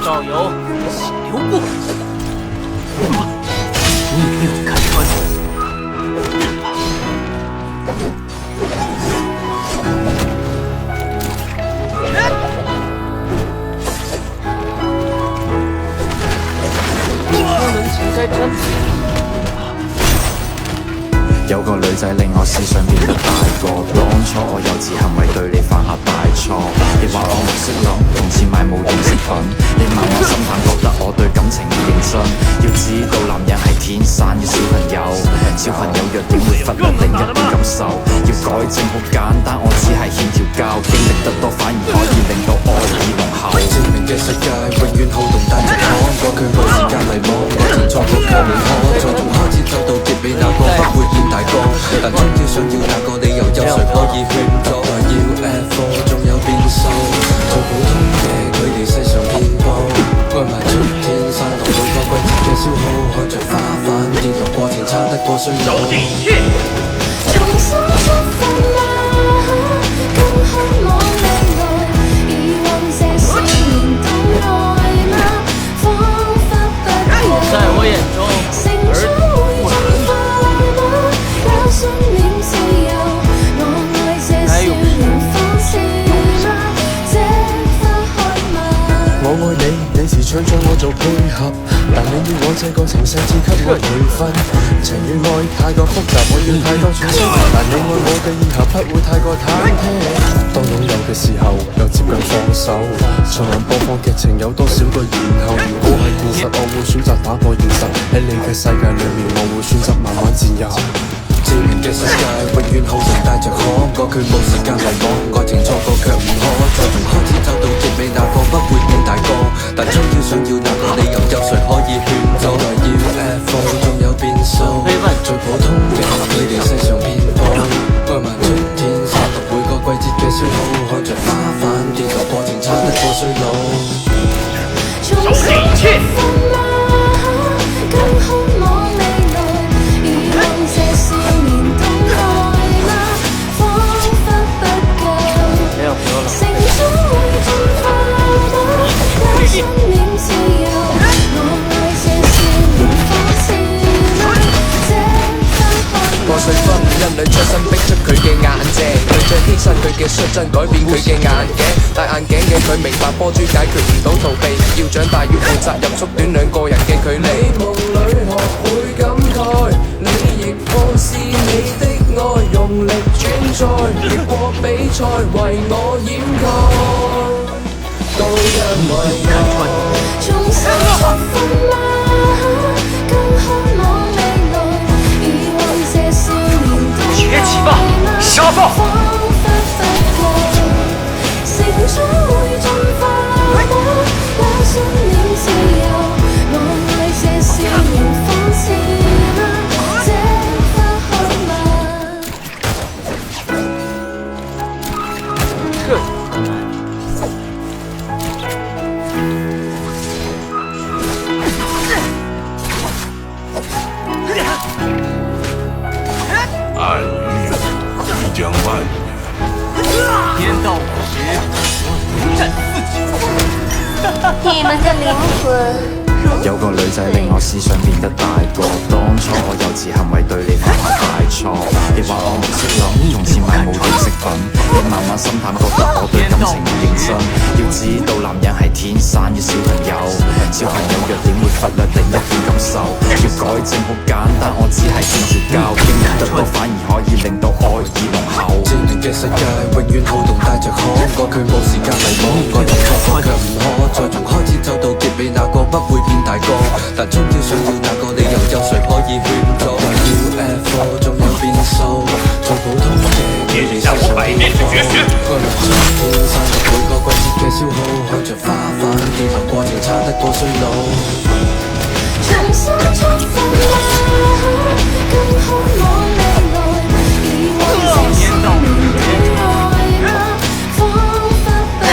赵友，血流不止。你被我看穿了。出门前该沾自己。有個女仔令我思想變得大個，當初我幼稚行為對你犯下大錯。你話我唔識諗，用錢買冇用飾品，你慢慢心淡，覺得我對感情唔認真。要知道男人係天生嘅小朋友，小朋友弱點會忽略另一半感受。要改正好簡單，我只係欠條教，經歷得多反而可以令到愛意濃厚。證明嘅世界永遠好動帶着可，過去冇時間迷惘，我曾錯過卻唔可，從從開始走到結尾那個不會變大個，但終要想要那個理由，有誰可以勸阻？要 F4 仲有變數，最普通嘅佢哋世上遍佈，愛埋春天散落每個季節嘅消耗，看着花瓣跌落過程差得過衰老。重新出發啦，更渴望未來，以往這些年都愛嗎？彷彿不夠。在我眼中，兒子不能快嗎？也信念自由，我愛這少年放肆嗎？這刻開嗎？我愛你，你時常將我做配合，但你要我這個情勢至給我培訓。情與愛太過複雜，我要太多選擇，但你愛我嘅以後不會太過忐忑。當擁有嘅時候，又接近放手。循環播放劇情有多少個然後？如果係現實，我會選擇打破現實。喺你嘅世界裏面，我會選擇慢慢佔有。知名嘅世界永遠好動帶着可，過去冇時間迷惘，愛情錯過卻唔可，再從開始走到結尾那個不會變大個，但終要想要那個理由，有誰可以勸阻？要 F4 仲有變數，最普通嘅佢哋世上遍佈，愛埋春天散落每個季節嘅消耗，看着花瓣跌落過程差得過衰老。重新出發啦，更渴望未來，以往這少年都愛嗎？彷彿不夠，成長會進化嗎？也信念自由，我愛這少年放肆嗎？這刻開過歲分因女出身逼出佢嘅眼睛，對象犧牲佢嘅率真，改變佢嘅眼鏡。戴眼鏡嘅佢明白波珠解決唔到逃避，要長大要負責任，縮短兩個人嘅距離。你夢裏學會感慨，你亦放肆你的愛，用力轉載，越過比賽為我掩蓋，都因為愛。重新出發啦，更渴望未來，以往這少年都愛嗎？彷彿不夠，成長會進化嗎？也信念自由，我愛這少年放肆嗎？這刻開嗎？這有多難？暗语即将蔓延，天到我时，我独占4局。你們的靈魂。有個女仔令我思想變得大個，當初我幼稚行為對你犯下大錯。你話我唔識諗，用錢買冇用飾品，你慢慢心淡，覺得我對感情唔認真。要知道男人係天生嘅小朋友，小朋友弱點會忽略另一半感受。要改正好簡單，我只係欠條教，經歷得多反而可以令到愛意濃厚。知名嘅世界永遠好動帶着可，過去冇時間迷惘，愛情錯過卻唔可，再從開始走到結尾那個不會變大個，但終要想要那個理由，有誰可以勸阻？要 F4 仲有變數，最普通嘅佢哋世上遍佈，愛埋春天散落每個季節嘅消耗，看着花瓣跌落過程差得過衰老。重新出發啦，更渴望未來，以往這少年都愛嗎？彷彿不夠，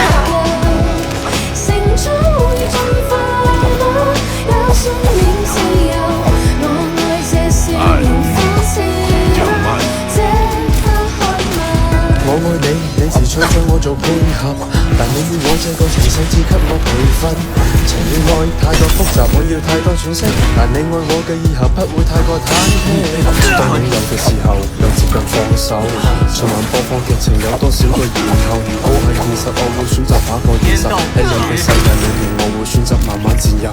成長會進化嗎？也信念自由，我愛這少年放肆嗎？這刻開嗎？我愛你，你時常將我做配合，但你要我這這個情勢只給我培訓。情與愛太過複雜，我要太多詮釋。但你愛我嘅以後不會太過忐忑。當擁有嘅時候又接近放手，循環播放劇情有多少個然後？如果係現實，我會選擇打破現實。喺你嘅世界裏面，我會選擇慢慢佔有。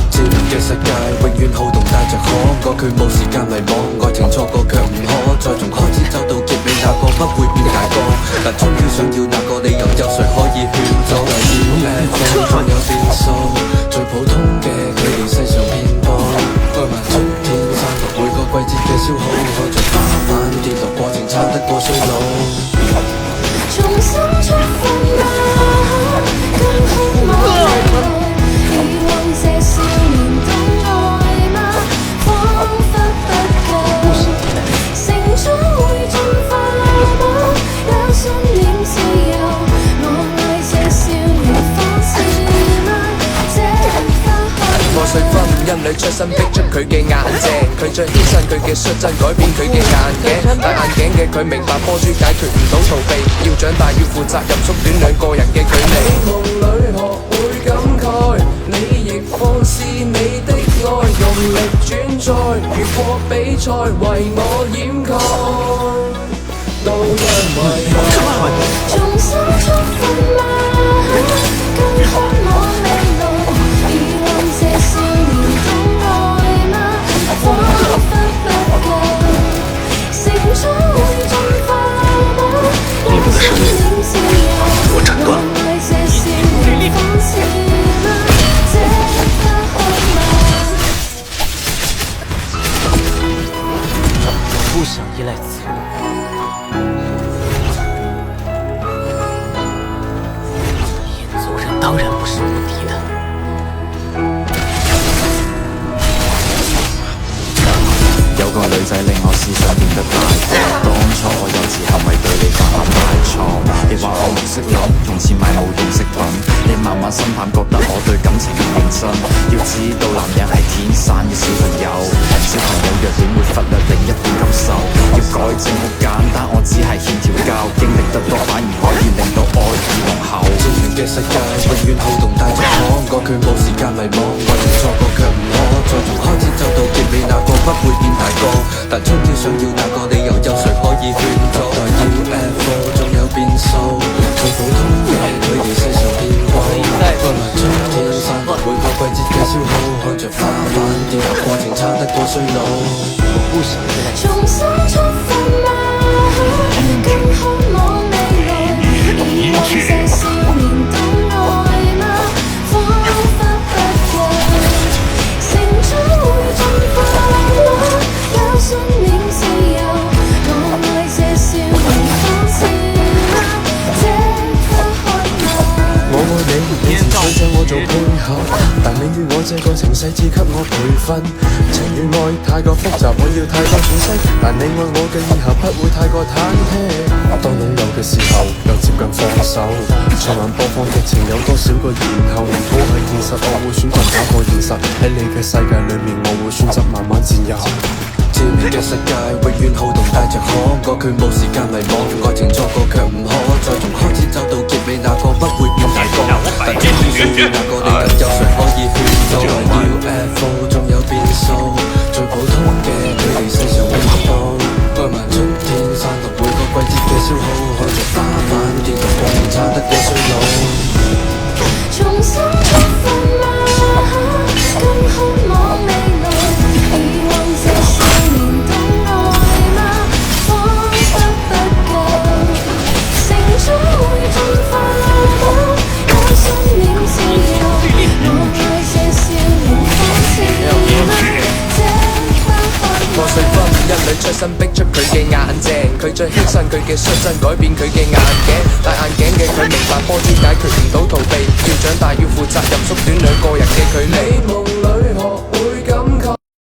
漸變嘅世界永遠好動帶着可愛，佢冇時間迷惘，愛情錯過卻唔可，再從開始走到結尾，那個不會變大個。但終於想要那個理由，有誰可以勸阻？仲有變數，最普通嘅距離世上遍佈，愛埋春天山綠每個季節嘅消耗，看着花瓣跌落過程撐得過衰老。重新出發吧，更渴望未來，遺忘這少年的愛嗎？彷彿不夠，成長會進化嗎？有信念自由，我愛這少年方式嗎？這花開。我碎分因你出身逼出佢嘅眼鏡，佢將犧牲佢嘅率真改變佢嘅眼鏡，戴眼鏡嘅佢明白波珠解決唔到逃避，要長大要負責任，縮短兩個人嘅距離。夢裏學會感慨，你亦放肆你的愛，用力轉載，越過比賽為我掩蓋，都因為愛。重新出發嗎？更渴望未來，遺忘這少年的愛嗎？彷彿不夠，成長會進化嗎？有信念自由，我愛這少年方式嗎？這花開嗎？不想依赖此人。演奏人当然不是无敌的。有個女仔令我思想變得大個，當初我幼稚行為對你犯下大錯。你話我唔識諗，用錢買冇用飾品，你慢慢心淡，覺得我對感情唔認真。要知道男人係天生嘅小朋友，小朋友弱點會忽略另一半感受。要改正好簡單，我只係欠調教，經歷得多反而可以令到愛意濃厚。漸變嘅世界永遠好動帶着可愛，佢冇時間迷惘，愛情錯過卻唔可，再從開始走到結尾，那個不會變大個。但終於想要那個理由，有誰可以勸阻？代要 UFO 總有變數，最普通嘅距離世上變貴，愛埋春天山每個季節嘅消耗，看着花瓣跌落過程撐得過衰老。重新出發嗎？更渴望未來，遺忘這少年的愛嗎？彷彿不夠，成長會進化嗎？有信念自由，我愛這少年方式嗎？這花開嗎？我愛你，你是想將我做配合，但你與我這個情勢只給我培訓。情與愛太過複雜，我要太多詮釋。但你愛我嘅以後不會太過忐忑。當擁有嘅時候又接近放手，循環播放劇情有多少個然後？如果係現實，我會選擇打破現實。喺你嘅世界裏面，我會選擇慢慢佔有。漸變嘅世界永遠好動帶着可愛，佢冇時間迷惘，愛情錯過卻唔可，再從開始走到結尾，那個不會變大個。但終於想要那個理由，有誰可以勸阻？UFO 總有變數，最普通嘅距離世上變步，愛埋春天山綠每個季節嘅消耗，看着花瓣跌落過程撐得過衰老。重新出發嗎？更渴望未來，遺忘這少年的愛嗎？彷彿不夠，成長會進化嗎？有信念自由，我愛這少年方式嗎？這花開我碎分因你出身逼出佢嘅眼鏡，佢將犧牲佢嘅率真改變佢嘅眼鏡，戴眼鏡嘅佢明白波珠解決唔到逃避，要長大要負責任，縮短兩個人嘅距離。你夢裏學會